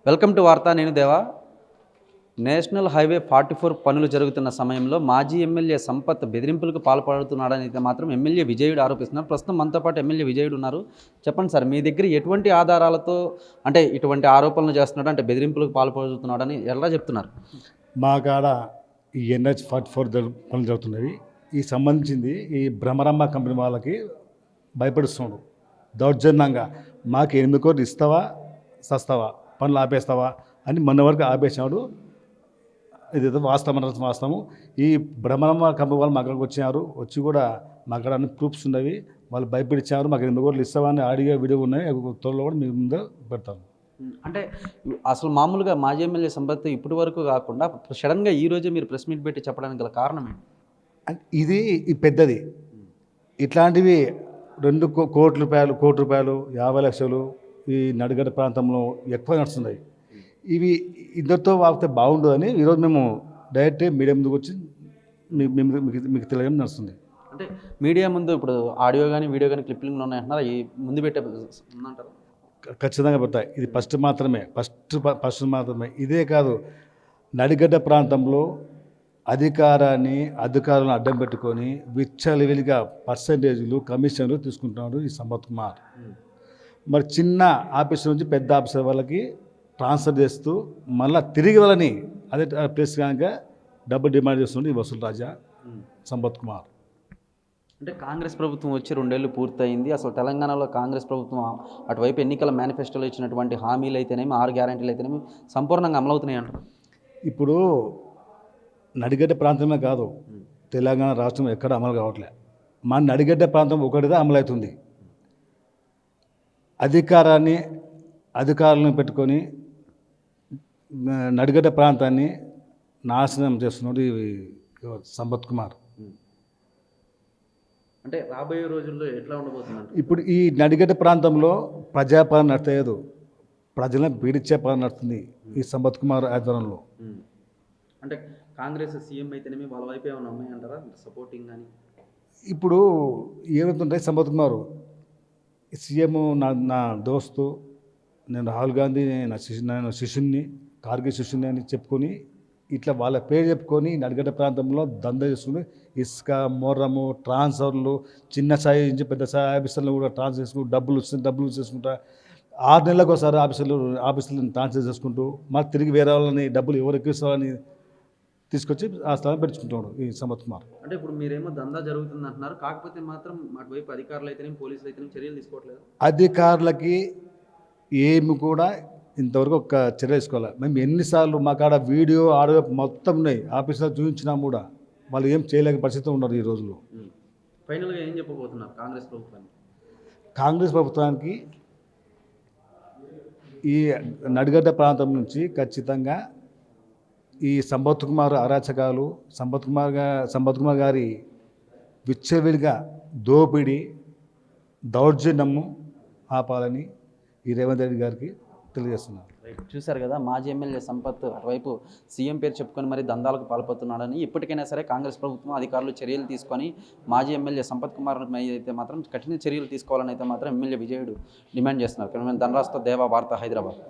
Welcome to వార్త. నేను దేవా. నేషనల్ హైవే 44 పనులు జరుగుతున్న సమయంలో మాజీ ఎమ్మెల్యే సంపత్ బెదిరింపులకు పాల్పడుతున్నాడని అయితే మాత్రం ఎమ్మెల్యే విజయుడు ఆరోపిస్తున్నారు. ప్రస్తుతం మనతో పాటు ఎమ్మెల్యే విజయుడు ఉన్నారు. చెప్పండి సార్, మీ దగ్గర ఎటువంటి ఆధారాలతో అంటే ఇటువంటి ఆరోపణలు చేస్తున్నాడు, అంటే బెదిరింపులకు పాల్పడుతున్నాడని ఎలా చెప్తున్నారు? మా కాడ ఈ NH-44 పనులు జరుగుతున్నవి. ఈ సంబంధించింది ఈ భ్రమరమ్మ కంపెనీ వాళ్ళకి భయపడుస్తున్నాడు. దౌర్జన్యంగా మాకు 8 కోట్లు ఇస్తావా సస్తావా, పనులు ఆపేస్తావా అని మొన్న వరకు ఆపేసినాడు. ఇదేదో వాస్తవము. ఈ భ్రమరమ్మ కంపెనీ వాళ్ళు మా అక్కడికి వచ్చి కూడా మా అక్కడ అన్ని ప్రూఫ్స్ ఉన్నవి. వాళ్ళు భయపడిచ్చారు. మాకు 8 కోట్లు ఇస్తావా అని ఆడియో వీడియో ఉన్నాయి. త్వరలో కూడా మీ ముందు పెడతాను. అంటే అసలు మామూలుగా మాజీ ఎమ్మెల్యే సంపత్ ఇప్పటి వరకు కాకుండా సడన్గా ఈ రోజే మీరు ప్రెస్ మీట్ పెట్టి చెప్పడానికి గల కారణం ఏంటి? ఇది పెద్దది. ఇట్లాంటివి 2 కోట్ల రూపాయలు, 1 కోటి రూపాయలు, 50 లక్షలు ఈ నడిగడ్డ ప్రాంతంలో ఎక్కువ నడుస్తున్నాయి. ఇవి ఇద్దరితో వాడితే బాగుండదని ఈరోజు మేము డైరెక్ట్ మీడియా ముందుకు వచ్చి మీకు తెలియడం నడుస్తుంది. అంటే మీడియా ముందు ఇప్పుడు ఆడియో కానీ వీడియో కానీ క్లిప్పింగ్లు ఉన్నాయంటున్నారు, ఈ ముందు పెట్టే ఉందంటారు? ఖచ్చితంగా పెడతాయి. ఇది ఫస్ట్ మాత్రమే. ఇదే కాదు, నడిగడ్డ ప్రాంతంలో అధికారులను అడ్డం పెట్టుకొని విచ్చలవిడిగా పర్సంటేజీలు, కమిషన్లు తీసుకుంటున్నాడు ఈ సంపత్ కుమార్. మరి చిన్న ఆఫీసర్ నుంచి పెద్ద ఆఫీసర్ వాళ్ళకి ట్రాన్స్ఫర్ చేస్తూ మళ్ళీ తిరిగి వాళ్ళని అదే ప్లేస్ కనుక డబ్బు డిమాండ్ చేస్తున్నాడు ఈ వసూలు రాజా సంపత్ కుమార్. అంటే కాంగ్రెస్ ప్రభుత్వం వచ్చి 2 ఏళ్ళు పూర్తయింది. అసలు తెలంగాణలో కాంగ్రెస్ ప్రభుత్వం అటువైపు ఎన్నికల మేనిఫెస్టోలో ఇచ్చినటువంటి హామీలు అయితేనేమి, 6 గ్యారెంటీలు అయితేనేమి సంపూర్ణంగా అమలవుతున్నాయి అంటారు. ఇప్పుడు నడిగడ్డ ప్రాంతమే కాదు, తెలంగాణ రాష్ట్రం ఎక్కడ అమలు కావట్లే. మన నడిగడ్డ ప్రాంతం ఒకటిదే అమలవుతుంది. అధికారులను పెట్టుకొని నడిగడ్డ ప్రాంతాన్ని నాశనం చేస్తున్నాడు ఈ సంపత్ కుమార్. అంటే రాబోయే రోజుల్లో ఎట్లా ఉండబోతుంది? ఇప్పుడు ఈ నడిగడ్డ ప్రాంతంలో ప్రజాపాలన నడతలేదు, ప్రజలను పీడించే పాలన నడుతుంది ఈ సంపత్ కుమార్ ఆధ్వర్యంలో. అంటే కాంగ్రెస్ సీఎం అయితేనేమి వాళ్ళ వైపు ఏమైనా ఉన్నాయంటారా సపోర్టింగ్ కానీ? ఇప్పుడు ఏమవుతుంటే సంపత్ కుమార్ సీఎం నా దోస్తు, నేను రాహుల్ గాంధీ నేను శిష్యుని, కార్గిల్ శిష్యుని అని చెప్పుకొని ఇట్లా వాళ్ళ పేరు చెప్పుకొని నడిగడ్డ ప్రాంతంలో దందా చేసుకుని ఇసుక, మొర్రము, ట్రాన్స్ఫర్లు, చిన్న స్థాయి నుంచి పెద్ద స్థాయి ఆఫీసర్లు కూడా ట్రాన్స్ఫర్ చేసుకుంటూ డబ్బులు చేసుకుంటా 6 నెలలకు ఒకసారి ఆఫీసర్లను ట్రాన్స్ఫర్ చేసుకుంటూ మాకు తిరిగి వేరే వాళ్ళని డబ్బులు ఎవరికి ఇస్తారని తీసుకొచ్చి ఆ స్థలం పెట్టుకుంటున్నాడు ఈ సంపత్ కుమార్. అంటే ఇప్పుడు మీరేమో దందా జరుగుతుంది అంటున్నారు, కాకపోతే మాత్రం అటువైపు అధికారులు అయితేనేమి, పోలీసులు అయితేనేమి చర్యలు తీసుకోవట్లేదు. అధికారులకి ఏమి కూడా ఇంతవరకు ఒక చర్య తీసుకోవాలి. మేము ఎన్నిసార్లు మా కాడ వీడియో ఆడియో మొత్తం ఉన్నాయి, ఆఫీసులో చూపించినా కూడా వాళ్ళు ఏం చేయలేక పరిస్థితి ఉన్నారు ఈ రోజుల్లో. ఫైనల్గా ఏం చెప్పబోతున్నారు కాంగ్రెస్ ప్రభుత్వానికి? కాంగ్రెస్ ప్రభుత్వానికి ఈ నడిగడ్డ ప్రాంతం నుంచి ఖచ్చితంగా ఈ సంపత్ కుమార్ అరాచకాలు, సంపత్ కుమార్ గారి విచ్చలవిడిగా దోపిడీ, దౌర్జన్యము ఆపాలని ఈ రేవంత్ రెడ్డి గారికి తెలియజేస్తున్నారు. చూశారు కదా, మాజీ ఎమ్మెల్యే సంపత్ అటువైపు సీఎం పేరు చెప్పుకొని మరి దందాలకు పాల్పడుతున్నాడని. ఇప్పటికైనా సరే కాంగ్రెస్ ప్రభుత్వం అధికారులు చర్యలు తీసుకొని మాజీ ఎమ్మెల్యే సంపత్ కుమార్ అయితే మాత్రం కఠిన చర్యలు తీసుకోవాలని అయితే మాత్రం ఎమ్మెల్యే విజయుడు డిమాండ్ చేస్తున్నారు. ధనరాజ్తో దేవా, వార్త, హైదరాబాద్.